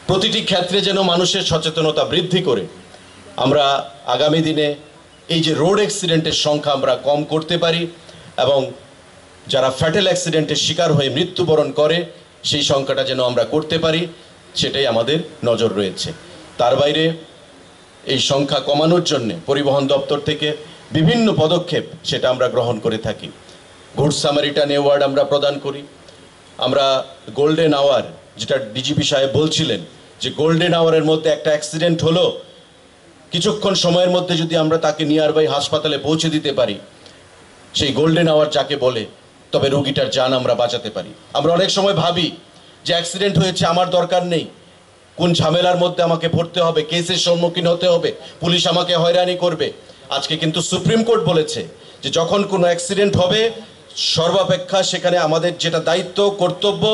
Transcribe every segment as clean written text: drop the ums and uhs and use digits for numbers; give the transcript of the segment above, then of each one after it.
প্রতিটি ক্ষেত্রে যেন মানুষের সচেতনতা বৃদ্ধি করে আমরা আগামী দিনে এই যে রোড অ্যাক্সিডেন্টের সংখ্যা আমরা কম করতে পারি এবং যারা ফ্যাটাল অ্যাক্সিডেন্টের শিকার হয়ে মৃত্যুবরণ করে সেই সংখ্যাটা যেন আমরা করতে পারি, সেটাই আমাদের নজর রয়েছে। তার বাইরে এই সংখ্যা কমানোর জন্য পরিবহন দপ্তর থেকে বিভিন্ন পদক্ষেপ সেটা আমরা গ্রহণ করে থাকি। গুড সামারিটান অ্যাওয়ার্ড আমরা প্রদান করি। আমরা গোল্ডেন আওয়ার, যেটা ডিজিপি সাহেব বলছিলেন যে গোল্ডেন আওয়ারের মধ্যে একটা অ্যাক্সিডেন্ট হলো, কিছুক্ষণ সময়ের মধ্যে যদি আমরা তাকে নিয়ার বাই হাসপাতালে পৌঁছে দিতে পারি, সেই গোল্ডেন আওয়ার যাকে বলে, তবে রোগীটার জান আমরা বাঁচাতে পারি। আমরা অনেক সময় ভাবি যে অ্যাক্সিডেন্ট হয়েছে, আমার দরকার নেই, কোন ঝামেলার মধ্যে আমাকে পড়তে হবে, কেসের সম্মুখীন হতে হবে, পুলিশ আমাকে হয়রানি করবে। আজকে কিন্তু সুপ্রিম কোর্ট বলেছে যে যখন কোনো অ্যাক্সিডেন্ট হবে সর্বাপেক্ষা সেখানে আমাদের যেটা দায়িত্ব কর্তব্য,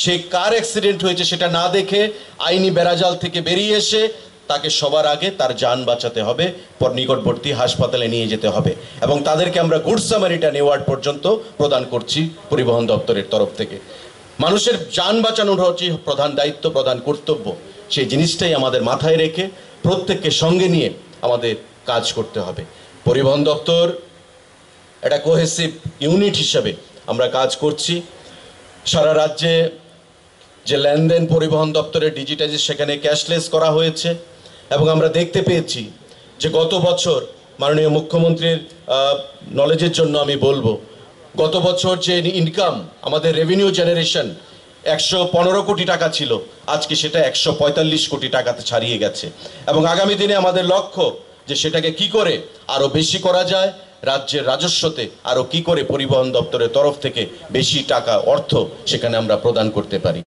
সে কার অ্যাক্সিডেন্ট হয়েছে সেটা না দেখে আইনি বেড়াজাল থেকে বেরিয়ে এসে তাকে সবার আগে তার জান বাঁচাতে হবে, পর নিকটবর্তী হাসপাতালে নিয়ে যেতে হবে। এবং তাদেরকে আমরা গুড সামারিটান অ্যাওয়ার্ড পর্যন্ত প্রদান করছি পরিবহন দপ্তরের তরফ থেকে। মানুষের জান বাঁচানোর হচ্ছে প্রধান দায়িত্ব, প্রধান কর্তব্য। সেই জিনিসটাই আমাদের মাথায় রেখে প্রত্যেককে সঙ্গে নিয়ে আমাদের কাজ করতে হবে। পরিবহন দপ্তর একটা কোহেসিভ ইউনিট হিসাবে আমরা কাজ করছি। সারা রাজ্যে যে লেনদেন পরিবহন দপ্তরের ডিজিটাইজ, সেখানে ক্যাশলেস করা হয়েছে এবং আমরা দেখতে পেয়েছি যে গত বছর মাননীয় মুখ্যমন্ত্রীর নলেজের জন্য আমি বলবো, গত বছর যে ইনকাম আমাদের রেভিনিউ জেনারেশন 115 কোটি টাকা ছিল, আজকে সেটা 145 কোটি টাকাতে ছাড়িয়ে গেছে। এবং আগামী দিনে আমাদের লক্ষ্য যে সেটাকে কি করে আরও বেশি করা যায়, রাজ্যের রাজস্বতে আরও কি করে পরিবহন দপ্তরের তরফ থেকে বেশি টাকা অর্থ সেখানে আমরা প্রদান করতে পারি।